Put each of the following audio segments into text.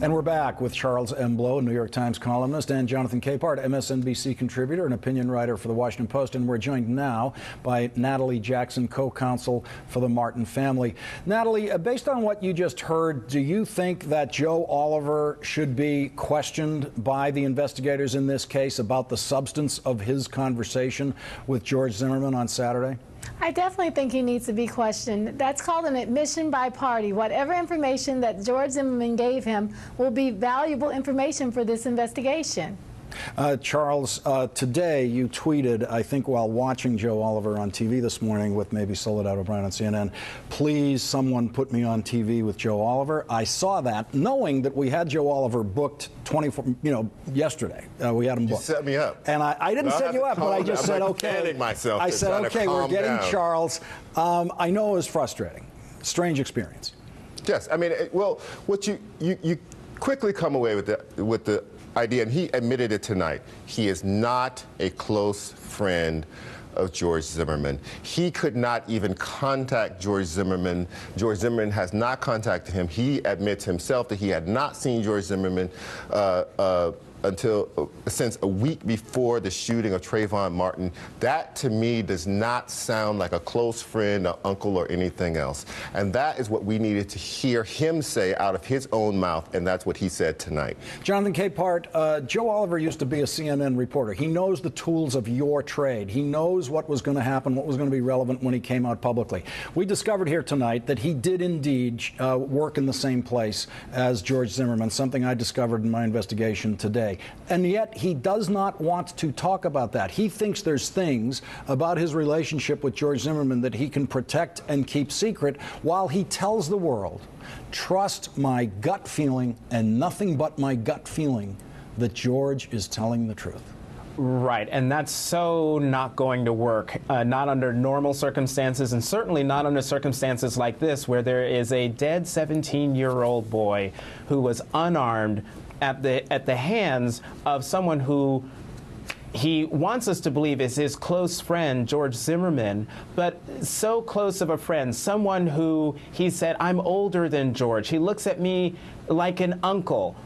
And we're back with Charles M. Blow, New York Times columnist, and Jonathan Capehart, MSNBC contributor and opinion writer for The Washington Post. And we're joined now by Natalie Jackson, co-counsel for the Martin family. Natalie, based on what you just heard, do you think that Joe Oliver should be questioned by the investigators in this case about the substance of his conversation with George Zimmerman on Saturday? I definitely think he needs to be questioned. That's called an admission by party. Whatever information that George Zimmerman gave him will be valuable information for this investigation. Charles, today you tweeted, I think while watching Joe Oliver on TV this morning with maybe Soledad O'Brien on CNN, please someone put me on TV with Joe Oliver. I saw that knowing that we had Joe Oliver booked yesterday. We had him booked. You set me up. And I didn't set you up, but I just said, okay. I said, okay, we're getting Charles. I know it was frustrating. Strange experience. Yes, I mean, well, what you quickly come away with the idea, and he admitted it tonight, he is not a close friend of George Zimmerman. He could not even contact George Zimmerman. George Zimmerman has not contacted him. He admits himself that he had not seen George Zimmerman since a week before the shooting of Trayvon Martin. That, to me, does not sound like a close friend, an uncle, or anything else. And that is what we needed to hear him say out of his own mouth, and that's what he said tonight. Jonathan Capehart, Joe Oliver used to be a CNN reporter. He knows the tools of your trade. He knows what was going to happen, what was going to be relevant when he came out publicly. We discovered here tonight that he did indeed work in the same place as George Zimmerman, something I discovered in my investigation today. And yet he does not want to talk about that. He thinks there's things about his relationship with George Zimmerman that he can protect and keep secret, while he tells the world, trust my gut feeling and nothing but my gut feeling that George is telling the truth. Right, and that's so not going to work, not under normal circumstances, and certainly not under circumstances like this, where there is a dead 17-year-old boy who was unarmed at the hands of someone who he wants us to believe is his close friend, George Zimmerman, but so close of a friend, someone who he said, I'm older than George. He looks at me like an uncle,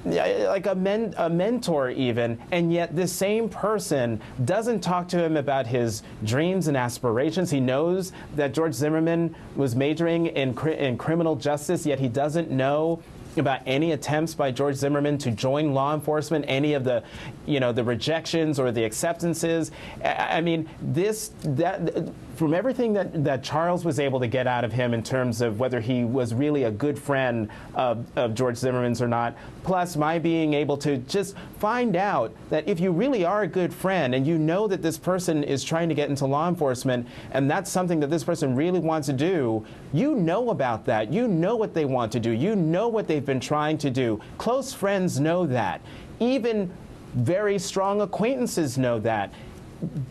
like a mentor even, and yet this same person doesn't talk to him about his dreams and aspirations. He knows that George Zimmerman was majoring in criminal justice, yet he doesn't know about any attempts by George Zimmerman to join law enforcement, any of the, the rejections or the acceptances. I mean, from everything that Charles was able to get out of him in terms of whether he was really a good friend of George Zimmerman's or not, plus my being able to just find out that if you really are a good friend and you know that this person is trying to get into law enforcement and that's something that this person really wants to do, you know about that. You know what they want to do. You know what they've been trying to do. Close friends know that. Even very strong acquaintances know that.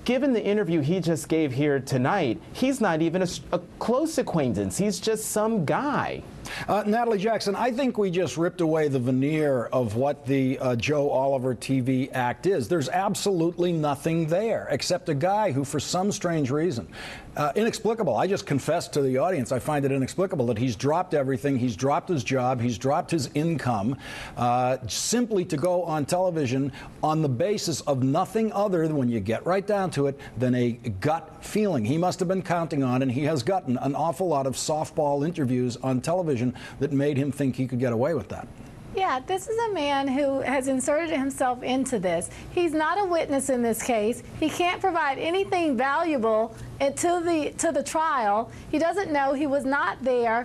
Given the interview he just gave here tonight, he's not even a close acquaintance. He's just some guy. Natalie Jackson, I think we just ripped away the veneer of what the Joe Oliver TV act is. There's absolutely nothing there except a guy who, for some strange reason, inexplicable, I just confessed to the audience, I find it inexplicable that he's dropped everything, he's dropped his job, he's dropped his income, simply to go on television on the basis of nothing other than, when you get right down to it, than a gut feeling. He must have been counting on, and he has gotten an awful lot of softball interviews on television that made him think he could get away with that. Yeah, this is a man who has inserted himself into this. He's not a witness in this case. He can't provide anything valuable to the trial. He doesn't know. He was not there.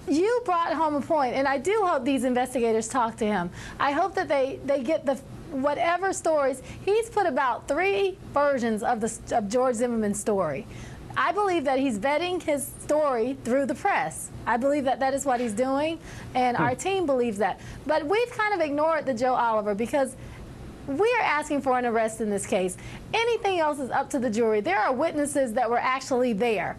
You brought home a point, and I do hope these investigators talk to him. I hope that they get the whatever stories. He's put about 3 versions of George Zimmerman's story. I believe that he's vetting his story through the press. I believe that that is what he's doing, and our team believes that. But we've kind of ignored the Joe Oliver because we're asking for an arrest in this case. Anything else is up to the jury. There are witnesses that were actually there.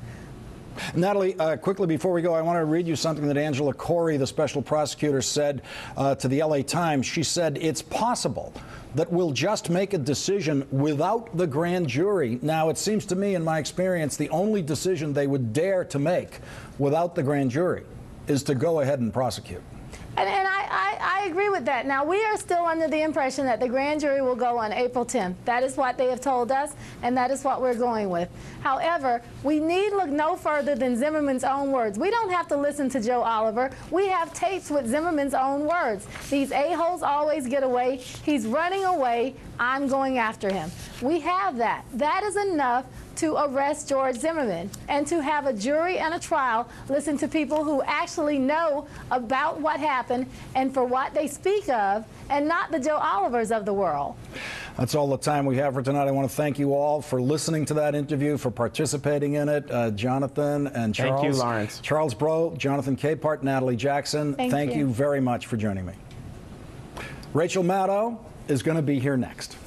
Natalie, quickly before we go, I want to read you something that Angela Corey, the special prosecutor, said to the LA Times. She said, it's possible that we'll just make a decision without the grand jury. Now, it seems to me, in my experience, the only decision they would dare to make without the grand jury is to go ahead and prosecute. And I agree with that. Now, we are still under the impression that the grand jury will go on April 10th. That is what they have told us, and that is what we're going with. However, we need look no further than Zimmerman's own words. We don't have to listen to Joe Oliver. We have tapes with Zimmerman's own words. These a-holes always get away. He's running away. I'm going after him. We have that. That is enough to arrest George Zimmerman and to have a jury and a trial listen to people who actually know about what happened and for what they speak of, and not the Joe Olivers of the world. That's all the time we have for tonight. I want to thank you all for listening to that interview, for participating in it. Jonathan and Charles. Thank you, Lawrence. Charles Bro, Jonathan Capehart, Natalie Jackson. Thank you very much for joining me. Rachel Maddow is going to be here next.